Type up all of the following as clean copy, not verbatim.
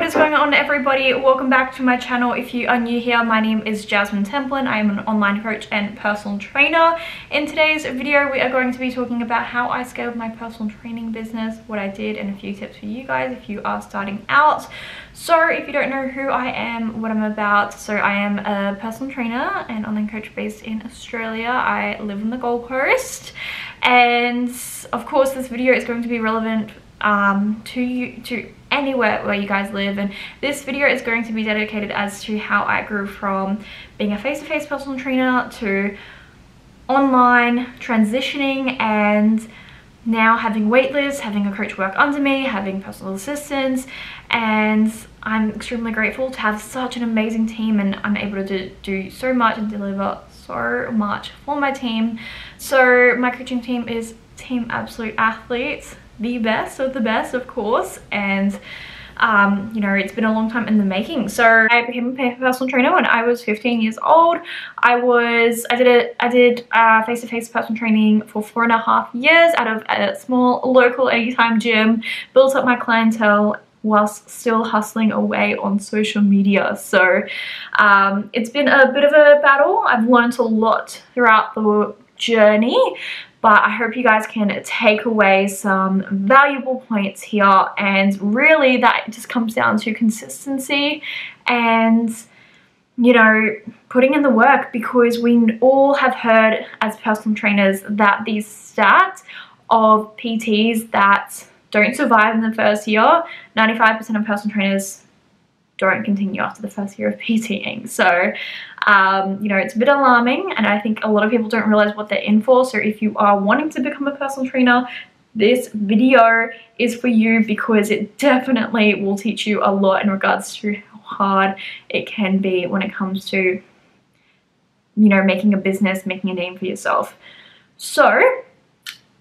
What is going on, everybody? Welcome back to my channel. If you are new here, my name is Jasmine Templin. I am an online coach and personal trainer. In today's video, we are going to be talking about how I scaled my personal training business, what I did, and a few tips for you guys if you are starting out. So if you don't know who I am, what I'm about, so I am a personal trainer and online coach based in Australia. I live on the Gold Coast, and of course this video is going to be relevant to anywhere where you guys live, and this video is going to be dedicated as to how I grew from being a face-to-face personal trainer to online, transitioning, and now having waitlists, having a coach work under me, having personal assistants. And I'm extremely grateful to have such an amazing team, and I'm able to do so much and deliver so much for my team. So my coaching team is Team Absolute Athletes, the best of the best, of course. And you know, it's been a long time in the making. So I became a personal trainer when I was 15 years old. I did face-to-face personal training for 4.5 years out of a small local anytime gym, built up my clientele whilst still hustling away on social media. So it's been a bit of a battle. I've learned a lot throughout the journey, but I hope you guys can take away some valuable points here. And really that just comes down to consistency and, you know, putting in the work, because we all have heard as personal trainers that these stats of PTs that don't survive in the first year, 95% of personal trainers don't continue after the first year of PTing. So you know, it's a bit alarming, and I think a lot of people don't realize what they're in for. So if you are wanting to become a personal trainer, this video is for you, because it definitely will teach you a lot in regards to how hard it can be when it comes to, you know, making a business, making a name for yourself. So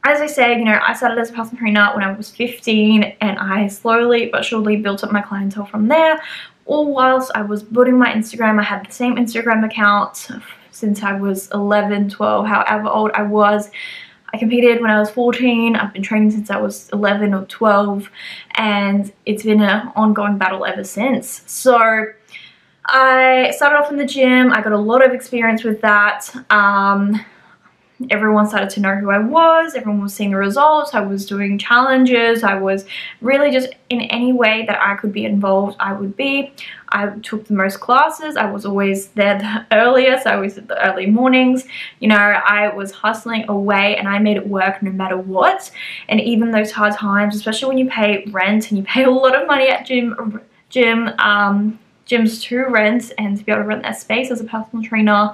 as I said, you know, I started as a personal trainer when I was 15, and I slowly but surely built up my clientele from there. All whilst I was building my Instagram. I had the same Instagram account since I was 11, 12, however old I was. I competed when I was 14. I've been training since I was 11 or 12, and it's been an ongoing battle ever since. So I started off in the gym. I got a lot of experience with that. Everyone started to know who I was. Everyone was seeing the results. I was doing challenges. I was really just in any way that I could be involved, I would be. I took the most classes. I was always there the earliest. I always did the early mornings. You know, I was hustling away, and I made it work no matter what. And even those hard times, especially when you pay rent and you pay a lot of money at gyms to rent and to be able to rent that space as a personal trainer,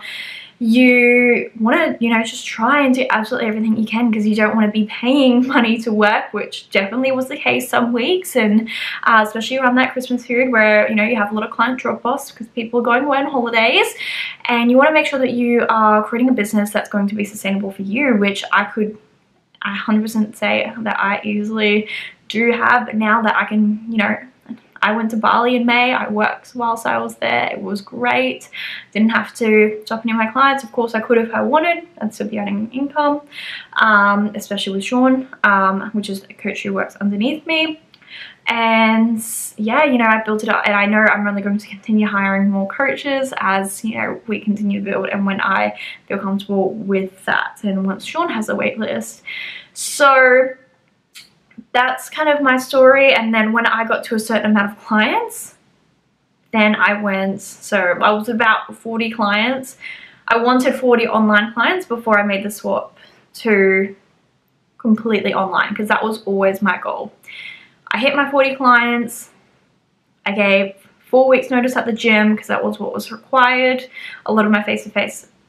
you want to, you know, just try and do absolutely everything you can, because you don't want to be paying money to work, which definitely was the case some weeks. And especially around that Christmas period where, you know, you have a lot of client drop-offs because people are going away on holidays, and you want to make sure that you are creating a business that's going to be sustainable for you, which I 100% say that I easily do have. But now that I can, you know, I went to Bali in May. I worked whilst I was there. It was great. Didn't have to stop any of my clients. Of course, I could if I wanted and still be earning income, especially with Sean, which is a coach who works underneath me. And yeah, you know, I built it up, and I know I'm really going to continue hiring more coaches as, you know, we continue to build and when I feel comfortable with that, and once Sean has a wait list. So that's kind of my story. And then when I got to a certain amount of clients, then I went, so I was about 40 clients. I wanted 40 online clients before I made the swap to completely online, because that was always my goal. I hit my 40 clients. I gave 4 weeks notice at the gym, because that was what was required. A lot of my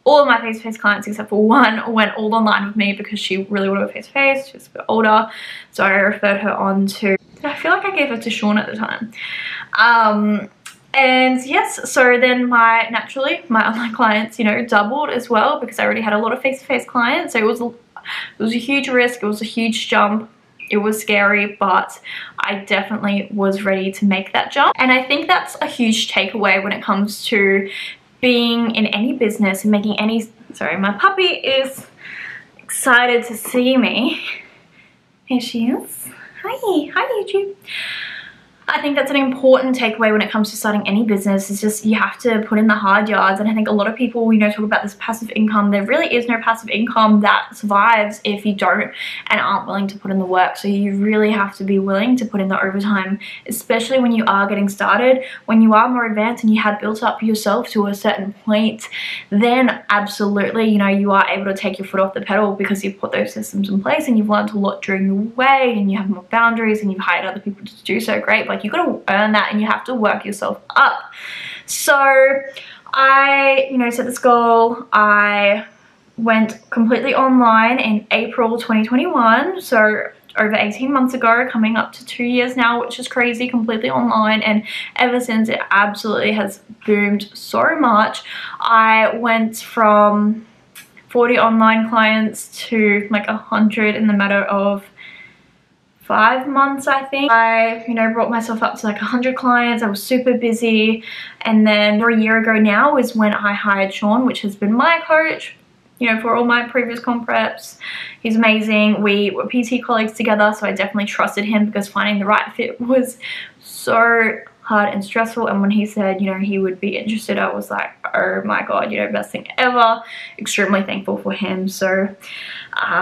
all of my face-to-face clients except for one went all online with me because she really wanted a face-to-face. She was a bit older, so I referred her on to, I feel like I gave her to Sean at the time. And yes, so then naturally my online clients, you know, doubled as well, because I already had a lot of face-to-face clients. So it was a huge risk. It was a huge jump. It was scary, but I definitely was ready to make that jump. And I think that's a huge takeaway when it comes to being in any business and making any, sorry, my puppy is excited to see me. Here she is. Hi YouTube. I think that's an important takeaway when it comes to starting any business, is just you have to put in the hard yards. And I think a lot of people, you know, talk about this passive income. There really is no passive income that survives if you don't and aren't willing to put in the work. So you really have to be willing to put in the overtime, especially when you are getting started. When you are more advanced and you have built up yourself to a certain point, then absolutely, you know, you are able to take your foot off the pedal because you've put those systems in place and you've learned a lot during the way and you have more boundaries and you've hired other people to do so. Great. But you got to earn that and you have to work yourself up. So I, you know, set this goal. I went completely online in April 2021. So over 18 months ago, coming up to 2 years now, which is crazy, completely online. And ever since, it absolutely has boomed so much. I went from 40 online clients to like 100 in the matter of 5 months, I think. I, you know, brought myself up to like 100 clients. I was super busy. And then a year ago now is when I hired Sean, which has been my coach, you know, for all my previous comp reps. He's amazing. We were PT colleagues together, so I definitely trusted him because finding the right fit was so hard and stressful. And when he said, you know, he would be interested, I was like, oh my god, you know, best thing ever. Extremely thankful for him. So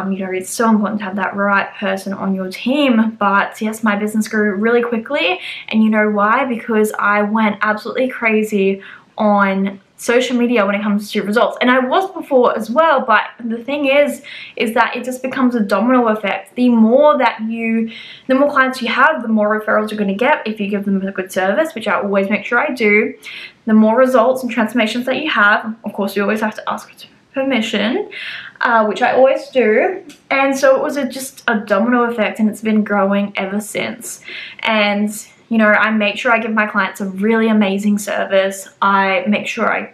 you know, it's so important to have that right person on your team. But yes, my business grew really quickly, and you know why? Because I went absolutely crazy on social media when it comes to results. And I was before as well, but the thing is that it just becomes a domino effect. The more clients you have, the more referrals you're going to get if you give them a good service, which I always make sure I do. The more results and transformations that you have, of course you always have to ask for permission, which I always do. And so it was just a domino effect, and it's been growing ever since. And you know, I make sure I give my clients a really amazing service. I make sure I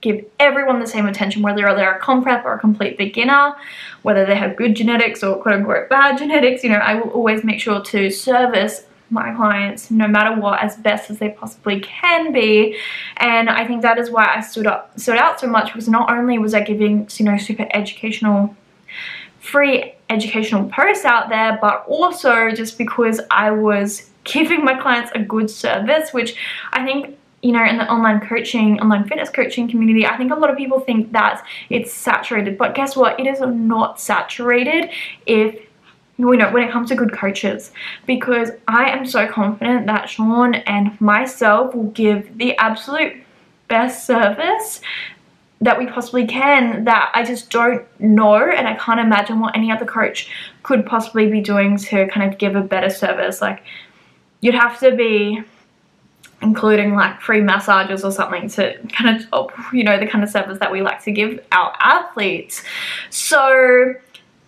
give everyone the same attention, whether they're a comp rep or a complete beginner, whether they have good genetics or quote unquote bad genetics. You know, I will always make sure to service my clients no matter what as best as they possibly can be. And I think that is why I stood out so much, because not only was I giving, you know, super educational, free educational posts out there, but also just because I was giving my clients a good service, which I think, you know, in the online fitness coaching community, I think a lot of people think that it's saturated, but guess what? It is not saturated if, you know, when it comes to good coaches, because I am so confident that Sean and myself will give the absolute best service that we possibly can, that I just don't know, and I can't imagine what any other coach could possibly be doing to kind of give a better service. Like, you'd have to be including like free massages or something to kind of top, you know, the kind of service that we like to give our athletes. So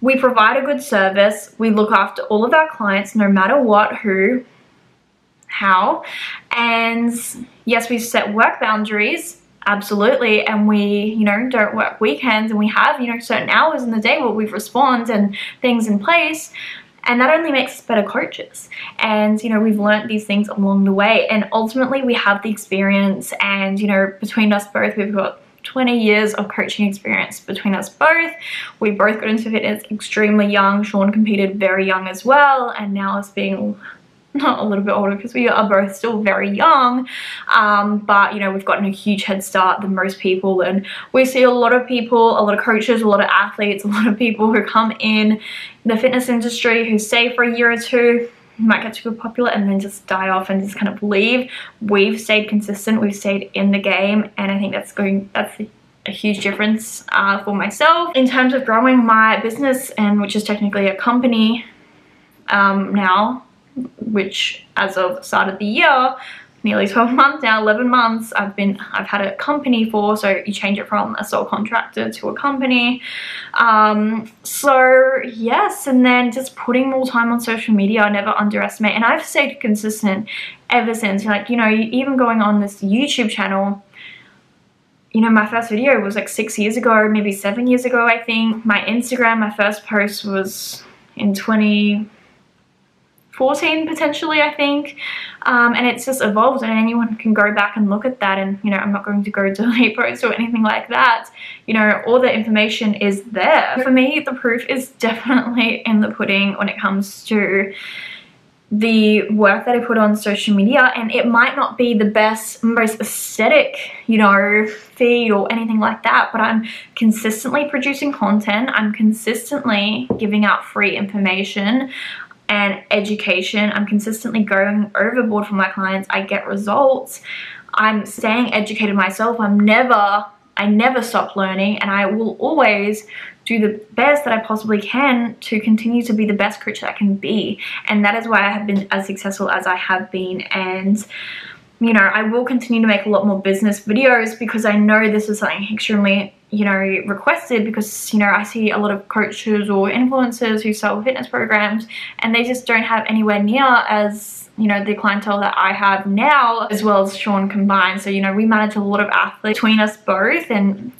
we provide a good service. We look after all of our clients, no matter what, who, how. And yes, we set work boundaries, absolutely. And we, you know, don't work weekends, and we have, you know, certain hours in the day where we respond and things in place. And that only makes us better coaches. And, you know, we've learned these things along the way. And ultimately we have the experience, and, you know, between us both, we've got 20 years of coaching experience between us both. We both got into fitness extremely young. Sean competed very young as well. And now us being not a little bit older, because we are both still very young, but you know, we've gotten a huge head start than most people. And we see a lot of people, a lot of coaches, a lot of athletes, a lot of people who come in the fitness industry who stay for a year or two, might get super popular and then just die off and just kind of leave. We've stayed consistent, we've stayed in the game, and I think that's a huge difference for myself in terms of growing my business, and which is technically a company now, which as of the start of the year, nearly 12 months now, 11 months, I've had a company for, so you change it from a sole contractor to a company. So yes, and then just putting more time on social media, I never underestimate, and I've stayed consistent ever since. Like, you know, even going on this YouTube channel, you know, my first video was like 6 years ago, maybe 7 years ago, I think. My Instagram, my first post was in 2014 potentially, I think, and it's just evolved, and anyone can go back and look at that. And you know, I'm not going to go delete posts or anything like that. You know, all the information is there. For me, the proof is definitely in the pudding when it comes to the work that I put on social media, and it might not be the best, most aesthetic, you know, feed or anything like that, but I'm consistently producing content. I'm consistently giving out free information and education. I'm consistently going overboard for my clients. I get results. I'm staying educated myself. I never stop learning, and I will always do the best that I possibly can to continue to be the best coach that I can be. And that is why I have been as successful as I have been. And you know, I will continue to make a lot more business videos because I know this is something extremely, you know, requested, because, you know, I see a lot of coaches or influencers who sell fitness programs and they just don't have anywhere near as, you know, the clientele that I have now, as well as Sean combined. So, you know, we manage a lot of athletes between us both, and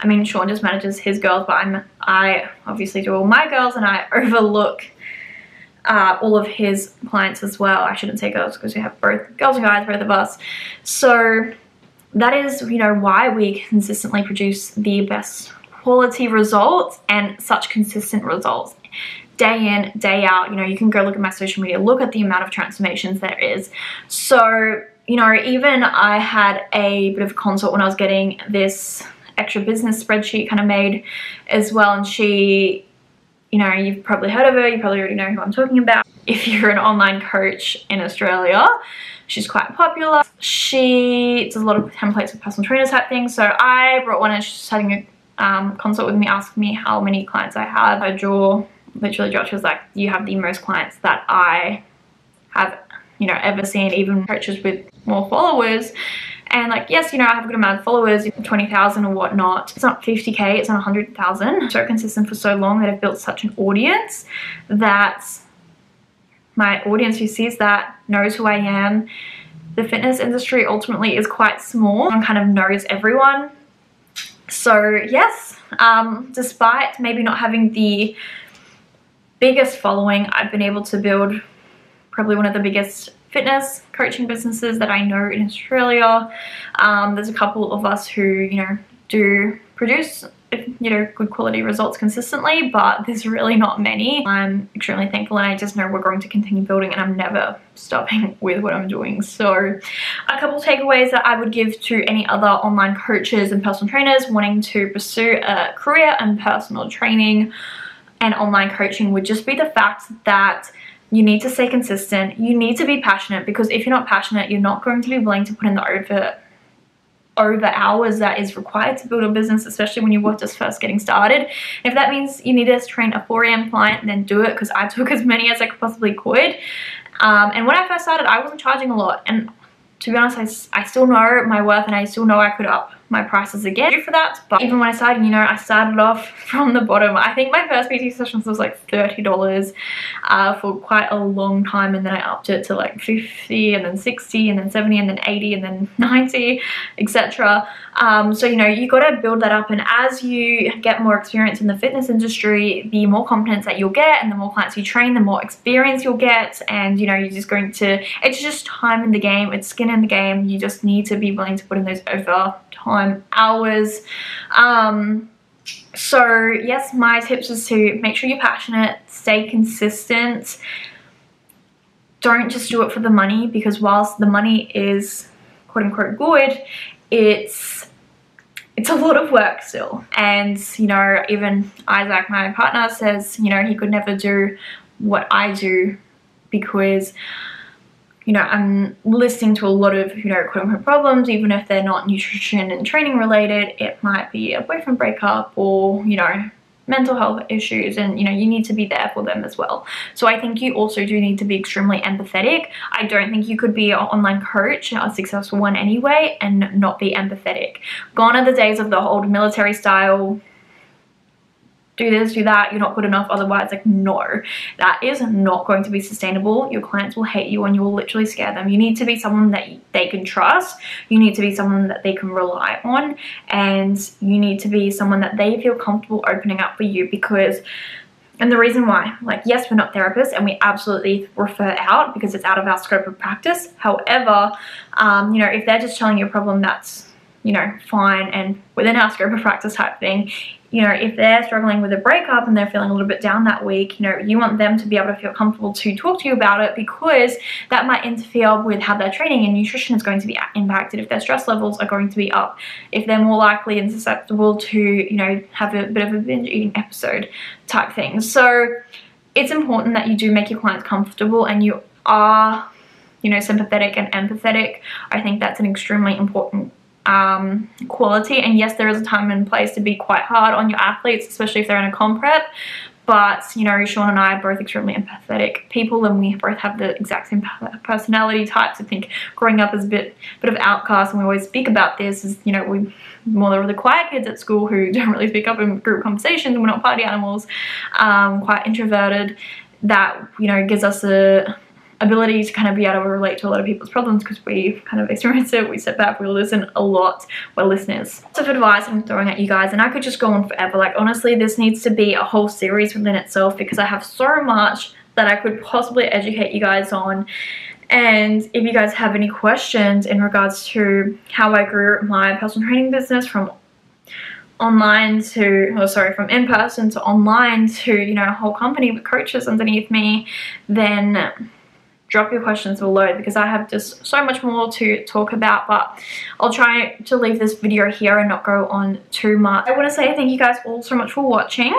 I mean, Sean just manages his girls, but I obviously do all my girls, and I overlook all of his clients as well. I shouldn't say girls because we have both girls and guys, both of us. So that is, you know, why we consistently produce the best quality results and such consistent results day in, day out. You know, you can go look at my social media, look at the amount of transformations there is. So, you know, even I had a bit of a consult when I was getting this extra business spreadsheet kind of made as well, and she, you know, you've probably heard of her, you probably already know who I'm talking about. If you're an online coach in Australia, she's quite popular. She does a lot of templates of personal trainers type things. So I brought one, and she's just having a consult with me, asking me how many clients I have. Her jaw literally dropped. She was like, you have the most clients that I have, you know, ever seen, even coaches with more followers. And like, yes, you know, I have a good amount of followers, 20,000 or whatnot. It's not 50K, it's not 100,000. So consistent for so long that I've built such an audience that my audience who sees that knows who I am. The fitness industry ultimately is quite small and kind of knows everyone. So yes, despite maybe not having the biggest following, I've been able to build probably one of the biggest fitness coaching businesses that I know in Australia. There's a couple of us who, you know, do produce, you know, good quality results consistently, but there's really not many. I'm extremely thankful, and I just know we're going to continue building, and I'm never stopping with what I'm doing. So a couple takeaways that I would give to any other online coaches and personal trainers wanting to pursue a career in personal training and online coaching would just be the fact that you need to stay consistent. You need to be passionate, because if you're not passionate, you're not going to be willing to put in the over hours that is required to build a business, especially when you're just first getting started. If that means you need to train a 4 AM client, then do it, because I took as many as I possibly could. And when I first started, I wasn't charging a lot, and to be honest, I still know my worth, and I still know I could up my prices again for that. But even when I started, you know, I started off from the bottom. I think my first PT sessions was like $30 for quite a long time, and then I upped it to like 50, and then 60, and then 70, and then 80, and then 90, etc. So, you know, you got to build that up, and as you get more experience in the fitness industry, the more confidence that you'll get, and the more clients you train, the more experience you'll get. And, you know, you're just going to, it's just time in the game, it's skin in the game. You just need to be willing to put in those overtime hours. So yes, my tips is to make sure you're passionate, stay consistent. Don't just do it for the money, because whilst the money is quote unquote good, it's a lot of work still. And, you know, even Isaac, my partner, says, you know, he could never do what I do because, you know, I'm listening to a lot of, you know, quote unquote problems, even if they're not nutrition and training related. It might be a boyfriend breakup or, you know, mental health issues, and, you know, you need to be there for them as well. So I think you also do need to be extremely empathetic. I don't think you could be an online coach, a successful one anyway, and not be empathetic. Gone are the days of the old military style, do this, do that, you're not good enough, otherwise. Like, no, that is not going to be sustainable. Your clients will hate you, and you will literally scare them. You need to be someone that they can trust. You need to be someone that they can rely on, and you need to be someone that they feel comfortable opening up for you. Because, and the reason why, like, yes, we're not therapists, and we absolutely refer out because it's out of our scope of practice. However, you know, if they're just telling you a problem that's you know, fine and within our scope of practice type thing. You know, if they're struggling with a breakup and they're feeling a little bit down that week, you know, you want them to be able to feel comfortable to talk to you about it, because that might interfere with how their training and nutrition is going to be impacted, if their stress levels are going to be up, if they're more likely and susceptible to, you know, have a bit of a binge eating episode type thing. So it's important that you do make your clients comfortable and you are, you know, sympathetic and empathetic. I think that's an extremely important quality. And yes, there is a time and place to be quite hard on your athletes, especially if they're in a comp prep, but you know, Sean and I are both extremely empathetic people, and we both have the exact same personality types. I think growing up as a bit of outcast, and we always speak about this, is, you know, we're more the quiet kids at school who don't really speak up in group conversations. We're not party animals, quite introverted. That, you know, gives us a ability to kind of be able to relate to a lot of people's problems, because we've kind of experienced it. We sit back, we listen a lot, we're listeners. Lots of advice I'm throwing at you guys, and I could just go on forever. Like, honestly, this needs to be a whole series within itself, because I have so much that I could possibly educate you guys on. And if you guys have any questions in regards to how I grew my personal training business from online to, oh sorry, from in person to online to, you know, a whole company with coaches underneath me, then drop your questions below, because I have just so much more to talk about. But I'll try to leave this video here and not go on too much. I want to say thank you guys all so much for watching.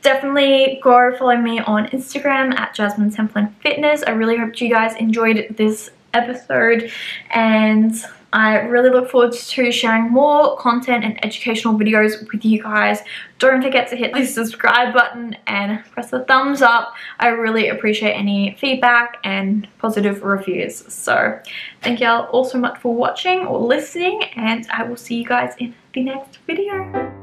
Definitely go follow me on Instagram at Jasmine Templin Fitness. I really hope you guys enjoyed this episode, and I really look forward to sharing more content and educational videos with you guys. Don't forget to hit the subscribe button and press the thumbs up. I really appreciate any feedback and positive reviews. So thank you all so much for watching or listening, and I will see you guys in the next video.